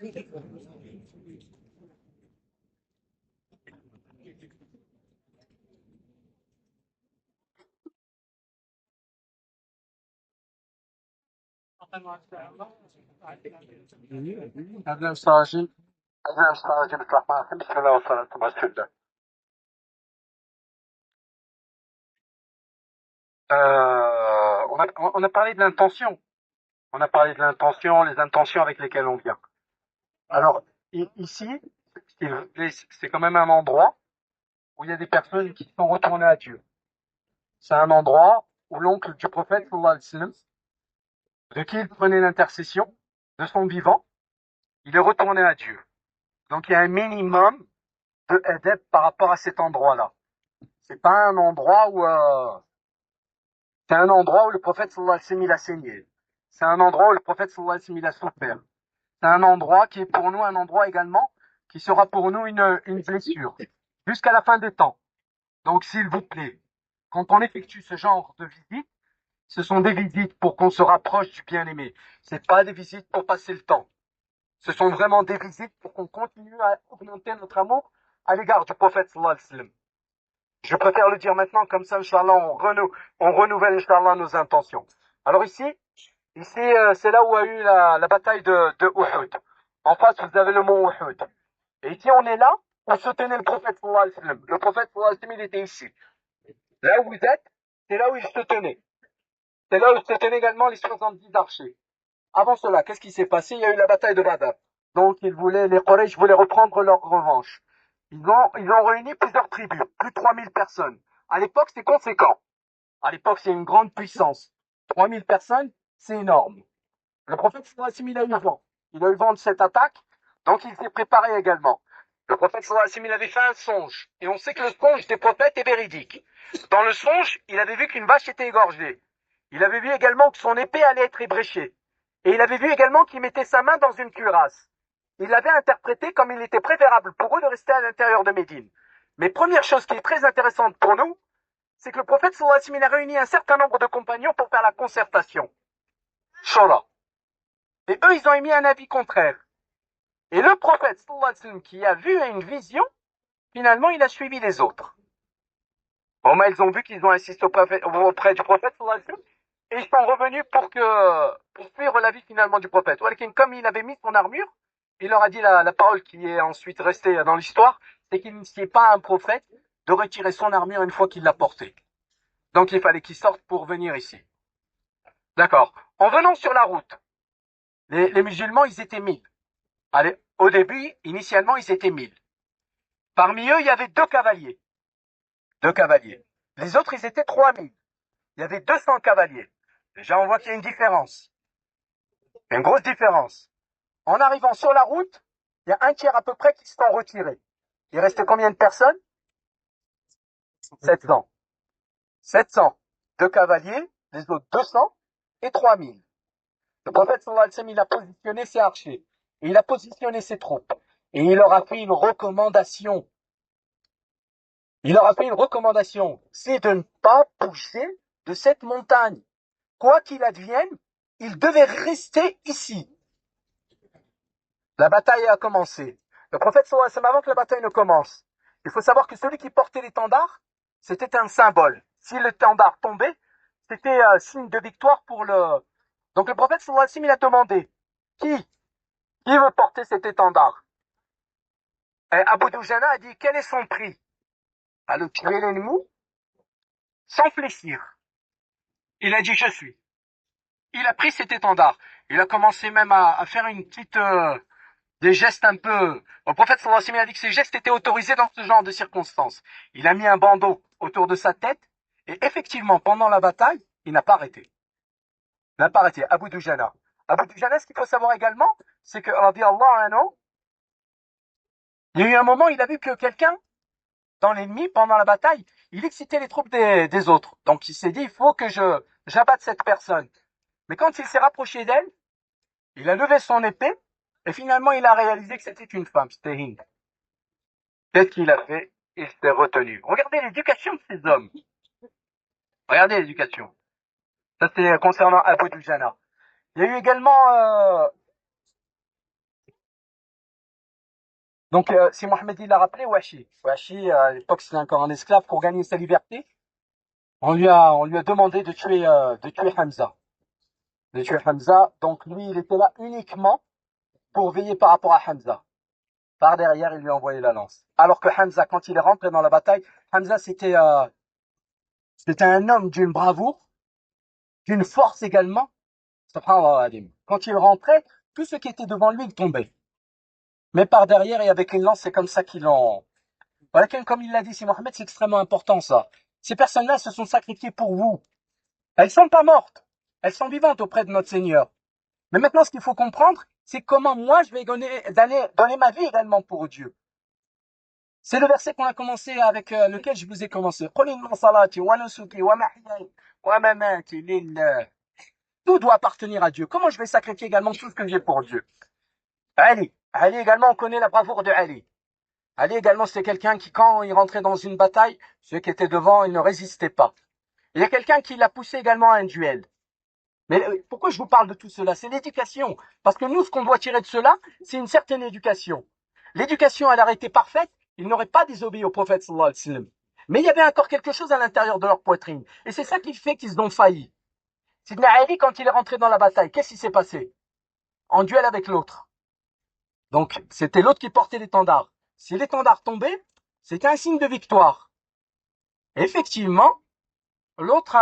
قبل مستعجل قبل مستعجل اطلع معك بسم الله والصلاة والسلام. On a parlé de l'intention. On a parlé de l'intention, les intentions avec lesquelles on vient. Alors, ici, c'est quand même un endroit où il y a des personnes qui sont retournées à Dieu. C'est un endroit où l'oncle du prophète, sallallahu alayhi wa sallam, de qui il prenait l'intercession, de son vivant, il est retourné à Dieu. Donc il y a un minimum de adab par rapport à cet endroit-là. C'est pas un endroit où c'est un endroit où le prophète sallallahu alayhi wa sallam il a saigné. C'est un endroit où le prophète sallallahu alayhi wa sallam il a souffert. C'est un endroit qui est pour nous un endroit également qui sera pour nous une blessure jusqu'à la fin des temps. Donc s'il vous plaît, quand on effectue ce genre de visite, ce sont des visites pour qu'on se rapproche du bien-aimé. C'est pas des visites pour passer le temps. Ce sont vraiment des visites pour qu'on continue à augmenter notre amour à l'égard du prophète sallallahu alayhi wa sallam. Je préfère le dire maintenant, comme ça, Inch'Allah, on renouvelle, Inch'Allah, nos intentions. Alors ici, c'est là où a eu la bataille de Uhud. En face, vous avez le mont Uhud. Et ici, on est là, où se tenait le prophète sallallahu alayhi wa sallam. Le prophète sallallahu alayhi wa sallam, il était ici. Là où vous êtes, c'est là où il se tenait. C'est là où se tenaient également les 70 archers. Avant cela, qu'est-ce qui s'est passé? Il y a eu la bataille de Badr. Donc, les Quraysh voulaient reprendre leur revanche. Ils ont réuni plusieurs tribus, plus de 3000 personnes. À l'époque, c'est conséquent. À l'époque, c'est une grande puissance. 3000 personnes, c'est énorme. Le prophète sallallahu alayhi wa sallam, il a eu vent. Il a eu vent de cette attaque, donc il s'est préparé également. Le prophète sallallahu alayhi wa sallam, il avait fait un songe. Et on sait que le songe des prophètes est véridique. Dans le songe, il avait vu qu'une vache était égorgée. Il avait vu également que son épée allait être ébréchée. Et il avait vu également qu'il mettait sa main dans une cuirasse. Il l'avait interprété comme il était préférable pour eux de rester à l'intérieur de Médine. Mais première chose qui est très intéressante pour nous, c'est que le prophète sallallahu alayhi wa sallam a réuni un certain nombre de compagnons pour faire la concertation. Shura. Et eux, ils ont émis un avis contraire. Et le prophète sallallahu alayhi wa sallam qui a vu une vision, finalement, il a suivi les autres. Au moins, ils ont vu qu'ils ont insisté auprès du prophète sallallahu alayhi wa sallam, et ils sont revenus pour suivre l'avis finalement du prophète. Comme il avait mis son armure, il leur a dit la parole qui est ensuite restée dans l'histoire, c'est qu'il n'initiait pas à un prophète de retirer son armure une fois qu'il l'a portée. Donc il fallait qu'il sorte pour venir ici. D'accord. En venant sur la route, les musulmans, ils étaient 1000. Allez, au début, initialement, ils étaient 1000. Parmi eux, il y avait deux cavaliers. Deux cavaliers. Les autres, ils étaient 3000. Il y avait 200 cavaliers. Déjà, on voit qu'il y a une différence. Une grosse différence. En arrivant sur la route, il y a un tiers à peu près qui se sont retirés. Il restait combien de personnes? 700. 700. Deux cavaliers, les autres 200 et 3000. Le prophète sallallahu alayhi wa sallam, il a positionné ses archers. Et il a positionné ses troupes. Et il leur a fait une recommandation. Il leur a fait une recommandation. C'est de ne pas bouger de cette montagne. Quoi qu'il advienne, ils devaient rester ici. La bataille a commencé. Le prophète sallallahu alayhi wa sallam, avant que la bataille ne commence, il faut savoir que celui qui portait l'étendard, c'était un symbole. Si l'étendard tombait, c'était un signe de victoire pour le... Donc le prophète sallallahu alayhi wa sallam, il a demandé, qui veut porter cet étendard? Et Abu Dujana a dit, quel est son prix? À le tuer l'ennemi sans fléchir. Il a dit, je suis. Il a pris cet étendard. Il a commencé même à faire une petite... des gestes un peu... Le prophète sallallahu alayhi wa sallam a dit que ces gestes étaient autorisés dans ce genre de circonstances. Il a mis un bandeau autour de sa tête et effectivement, pendant la bataille, il n'a pas arrêté. Il n'a pas arrêté. Abu Dujana. Abu Dujana, ce qu'il faut savoir également, c'est que, radiyallahu anhu, il y a eu un moment, il a vu que quelqu'un, dans l'ennemi, pendant la bataille, il excitait les troupes des autres. Donc il s'est dit, il faut que j'abatte cette personne. Mais quand il s'est rapproché d'elle, il a levé son épée et finalement il a réalisé que c'était une femme, c'était Hind. Qu'est-ce qu'il a fait? Il s'est retenu. Regardez l'éducation de ces hommes. Regardez l'éducation. Ça c'est concernant Abu Dujana. Il y a eu également Donc, si Mohammed il l'a rappelé, Washi. Washi, à l'époque, c'était encore un esclave pour gagner sa liberté. On lui a demandé de tuer Hamza. De tuer Hamza. Donc, lui, il était là uniquement pour veiller par rapport à Hamza. Par derrière, il lui a envoyé la lance. Alors que Hamza, quand il est rentré dans la bataille, Hamza, c'était un homme d'une bravoure, d'une force également. Quand il rentrait, tout ce qui était devant lui, il tombait. Mais par derrière, et avec une lance, c'est comme ça qu'ils l'ont. Voilà, comme il l'a dit, si Mohamed, c'est extrêmement important ça. Ces personnes-là se sont sacrifiées pour vous. Elles sont pas mortes. Elles sont vivantes auprès de notre Seigneur. Mais maintenant, ce qu'il faut comprendre, c'est comment moi, je vais donner ma vie également pour Dieu. C'est le verset qu'on a commencé avec lequel je vous ai commencé. Tout doit appartenir à Dieu. Comment je vais sacrifier également tout ce que j'ai pour Dieu? Ali également, on connaît la bravoure de Ali. Ali également, c'était quelqu'un qui, quand il rentrait dans une bataille, ceux qui étaient devant, ils ne résistaient pas. Il y a quelqu'un qui l'a poussé également à un duel. Mais pourquoi je vous parle de tout cela? C'est l'éducation. Parce que nous, ce qu'on doit tirer de cela, c'est une certaine éducation. L'éducation, elle aurait été parfaite, ils n'auraient pas désobéi au prophète sallallahu alayhi wa sallam. Mais il y avait encore quelque chose à l'intérieur de leur poitrine. Et c'est ça qui fait qu'ils ont failli. Sidna Ali, quand il est rentré dans la bataille, qu'est-ce qui s'est passé? En duel avec l'autre. Donc, c'était l'autre qui portait l'étendard. Si l'étendard tombait, c'était un signe de victoire. Effectivement, l'autre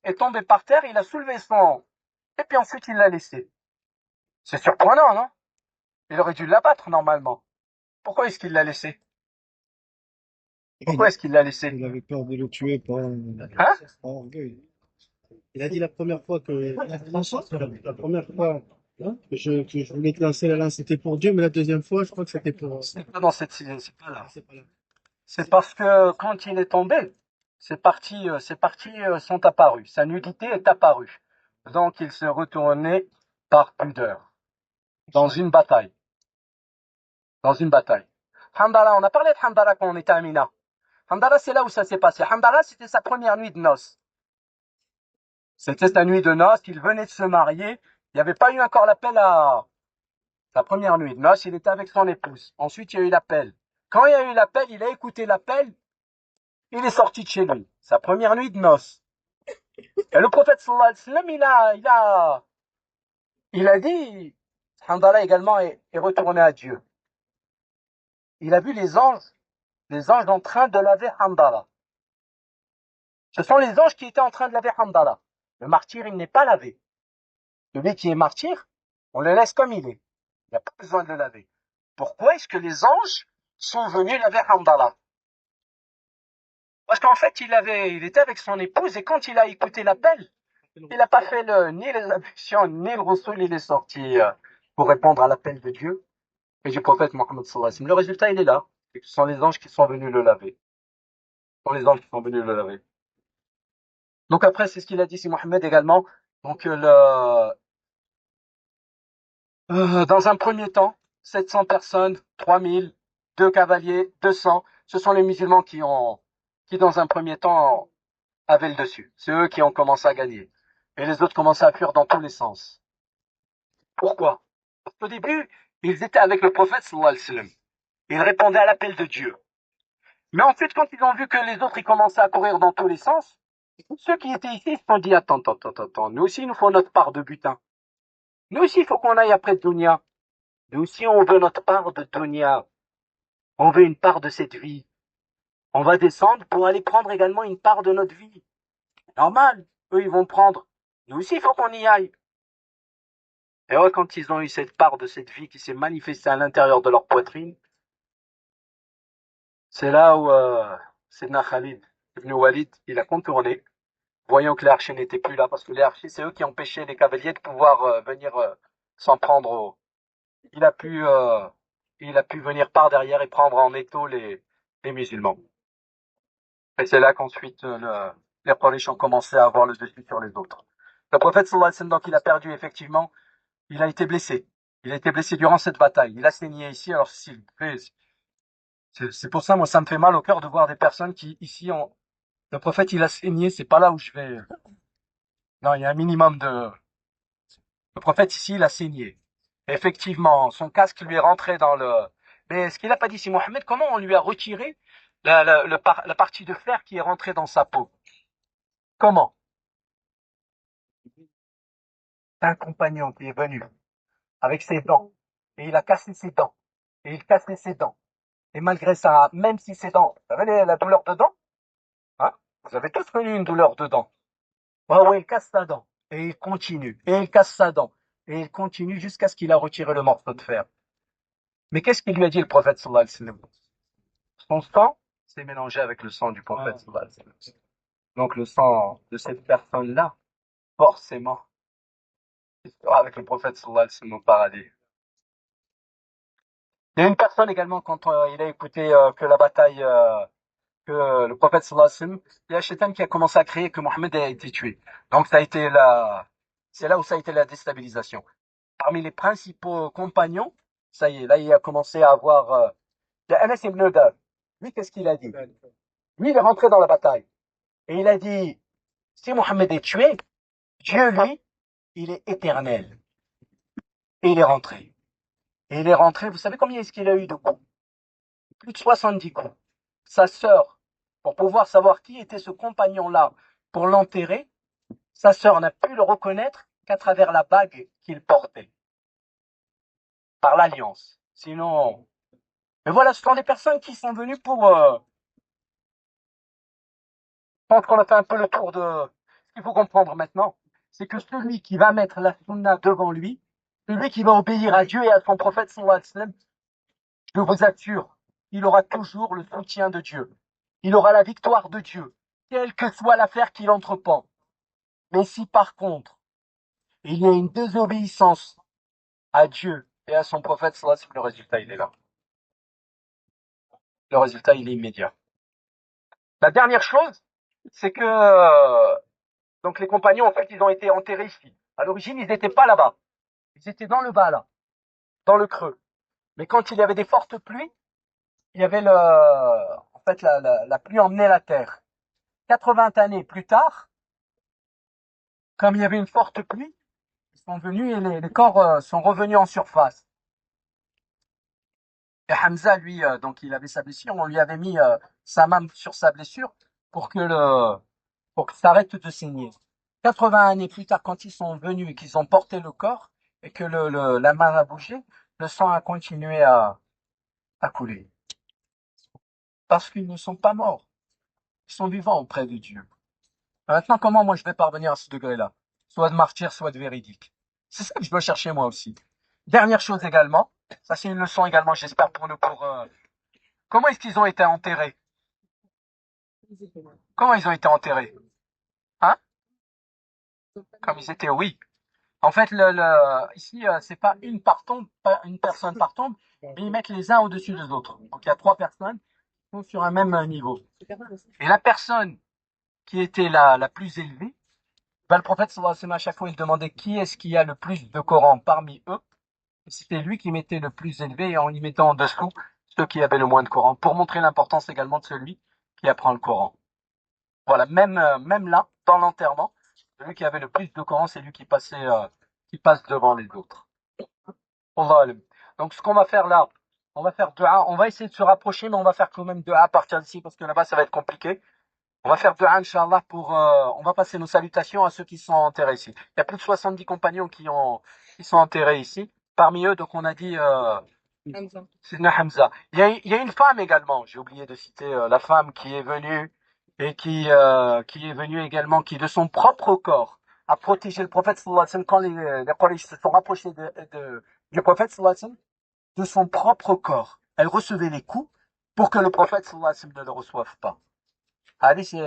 est tombé par terre, il a soulevé son... Et puis ensuite, il l'a laissé. C'est surprenant, non? Il aurait dû l'abattre normalement. Pourquoi est-ce qu'il l'a laissé? Pourquoi est-ce qu'il l'a laissé? Il avait peur de le tuer Hein? par orgueil. Il a dit la première fois que la première fois que je voulais te lancer la lance, c'était pour Dieu, mais la deuxième fois, je crois que c'était pour. C'est pas dans cette... C'est pas là. C'est pas là. C'est parce que quand il est tombé, ces parties sont apparues. Sa nudité est apparue. Donc il s'est retourné par pudeur. Dans une bataille. Dans une bataille. Hamdallah, on a parlé de Hamdallah quand on était à Mina. Hamdallah, c'est là où ça s'est passé. Hamdallah, c'était sa première nuit de noces. C'était sa nuit de noces, il venait de se marier. Il n'y avait pas eu encore l'appel à sa première nuit de noces, il était avec son épouse. Ensuite, il y a eu l'appel. Quand il y a eu l'appel, il a écouté l'appel, il est sorti de chez lui. Sa première nuit de noces. Et le prophète sallallahu alayhi wa sallam, il a dit, Hamdallah également est retourné à Dieu. Il a vu les anges en train de laver Hamdallah. Ce sont les anges qui étaient en train de laver Hamdallah. Le martyr, il n'est pas lavé. Celui qui est martyr, on le laisse comme il est. Il n'y a pas besoin de le laver. Pourquoi est-ce que les anges sont venus laver Hamdallah? Parce qu'en fait, il était avec son épouse et quand il a écouté l'appel, il n'a pas fait ni les ablutions, ni le Rasoul, il est sorti pour répondre à l'appel de Dieu et du prophète Mohammed sallallahu alayhi wa sallam. Le résultat, il est là. Ce sont les anges qui sont venus le laver. Ce sont les anges qui sont venus le laver. Donc après, c'est ce qu'il a dit, c'est Mohammed également. Donc dans un premier temps, 700 personnes, 3000, 2 cavaliers, 200, ce sont les musulmans qui dans un premier temps avaient le dessus. C'est eux qui ont commencé à gagner. Et les autres commençaient à fuir dans tous les sens. Pourquoi? Parce qu'au début, ils étaient avec le prophète sallallahu alayhi wa sallam. Ils répondaient à l'appel de Dieu. Mais ensuite, quand ils ont vu que les autres ils commençaient à courir dans tous les sens, ceux qui étaient ici se sont dit, attends, nous aussi, il nous faut notre part de butin. Nous aussi, il faut qu'on aille après Dunya. Nous aussi, on veut notre part de Dunya. On veut une part de cette vie. On va descendre pour aller prendre également une part de notre vie. Normal. Eux, ils vont prendre. Nous aussi, il faut qu'on y aille. Et ouais, quand ils ont eu cette part de cette vie qui s'est manifestée à l'intérieur de leur poitrine, c'est là où Sayyidina Khalid ibn Walid, il a contourné, voyant que les archers n'étaient plus là, parce que les archers, c'est eux qui empêchaient les cavaliers de pouvoir venir s'en prendre il a pu venir par derrière et prendre en étau les musulmans. Et c'est là qu'ensuite les Quraysh ont commencé à avoir le dessus sur les autres. Le prophète sallallahu alayhi wa sallam, donc il a perdu effectivement, il a été blessé. Il a été blessé durant cette bataille. Il a saigné ici, alors s'il vous plaît, c'est pour ça, moi, ça me fait mal au cœur de voir des personnes qui, ici, le prophète, il a saigné, c'est pas là où je vais. Non, il y a un minimum de. Le prophète, ici, il a saigné. Effectivement, son casque lui est rentré dans le. Mais ce qu'il n'a pas dit, c'est Mohammed, comment on lui a retiré la partie de fer qui est rentrée dans sa peau? Comment? Un compagnon qui est venu avec ses dents, et il a cassé ses dents, et il cassait ses dents. Et malgré ça, même si ses dents, vous savez la douleur de dents, hein? Vous avez tous connu une douleur de dents. Ah ouais, il casse sa dent, et il continue, et il casse sa dent, et il continue jusqu'à ce qu'il a retiré le morceau de fer. Mais qu'est-ce qu'il lui a dit le prophète sallallahu alayhi wa sallam? Son sang s'est mélangé avec le sang du prophète sallallahu alayhi wa sallam. Donc le sang de cette personne-là, forcément, il sera avec le prophète sallallahu alayhi wa sallam au paradis. Il y a une personne également, quand il a écouté que la bataille, que le prophète sallallahu alayhi wa sallam, il y a Shaitan qui a commencé à crier que Mohammed a été tué. Donc c'est là où ça a été la déstabilisation. Parmi les principaux compagnons, ça y est, là il a commencé à avoir, il y a Anas ibn Nadab. Lui, qu'est-ce qu'il a dit? Lui, il est rentré dans la bataille. Et il a dit, si Mohammed est tué, Dieu, lui, il est éternel. Et il est rentré. Et il est rentré, vous savez combien est-ce qu'il a eu de coups? Plus de 70 coups. Sa sœur, pour pouvoir savoir qui était ce compagnon-là, pour l'enterrer, sa sœur n'a pu le reconnaître qu'à travers la bague qu'il portait. Par l'alliance. Sinon... Mais voilà, ce sont des personnes qui sont venues pour... Je pense qu'on a fait un peu le tour de... Ce qu'il faut comprendre maintenant, c'est que celui qui va mettre la sunna devant lui, celui qui va obéir à Dieu et à son prophète sallallahu alayhi wa sallam, je vous assure, il aura toujours le soutien de Dieu. Il aura la victoire de Dieu, quelle que soit l'affaire qu'il entreprend. Mais si par contre, il y a une désobéissance à Dieu et à son prophète sallallahu alayhi wa sallam, le résultat il est là. Le résultat il est immédiat. La dernière chose, c'est que donc les compagnons, en fait, ils ont été enterrés ici. À l'origine, ils n'étaient pas là-bas. Ils étaient dans le bas, là, dans le creux. Mais quand il y avait des fortes pluies, il y avait en fait, la pluie emmenait la terre. 80 années plus tard, comme il y avait une forte pluie, ils sont venus et les corps sont revenus en surface. Et Hamza, lui, donc il avait sa blessure, on lui avait mis sa main sur sa blessure pour que ça arrête de saigner. 80 années plus tard, quand ils sont venus et qu'ils ont porté le corps et que la main a bougé, le sang a continué à couler. Parce qu'ils ne sont pas morts. Ils sont vivants auprès de Dieu. Maintenant, comment moi je vais parvenir à ce degré-là? Soit de martyr, soit de véridique. C'est ça que je dois chercher moi aussi. Dernière chose également, ça c'est une leçon également, j'espère pour nous, comment est-ce qu'ils ont été enterrés? Comment ils ont été enterrés? Hein? Comme ils étaient, oui. En fait, ici, c'est pas pas une personne par tombe, mais ils mettent les uns au-dessus des autres. Donc il y a 3 personnes qui sont sur un même niveau. Et la personne qui était la plus élevée, ben, le prophète sallallahu alayhi wa sallam, à chaque fois, il demandait qui est-ce qui a le plus de Coran parmi eux. Et c'était lui qui mettait le plus élevé et en y mettant en dessous ceux qui avaient le moins de Coran, pour montrer l'importance également de celui qui apprend le Coran. Voilà, même là, dans l'enterrement, celui qui avait le plus de Coran, c'est lui qui passe devant les autres. Allah alam. Donc ce qu'on va faire là, on va faire dua, on va essayer de se rapprocher, mais on va faire quand même dua à partir d'ici, parce que là-bas ça va être compliqué. On va faire dua, Inch'Allah, on va passer nos salutations à ceux qui sont enterrés ici. Il y a plus de 70 compagnons qui sont enterrés ici. Parmi eux, donc on a dit, Sidna Hamza. Il y a une femme également, j'ai oublié de citer la femme qui est venue et qui est venue également, qui de son propre corps a protégé le prophète sallallahu alayhi wa sallam quand les Quraysh se sont rapprochés du prophète sallallahu alayhi wa sallam, de son propre corps. Elle recevait les coups pour que le prophète sallallahu alayhi wa sallam ne le reçoive pas. Allez, c'est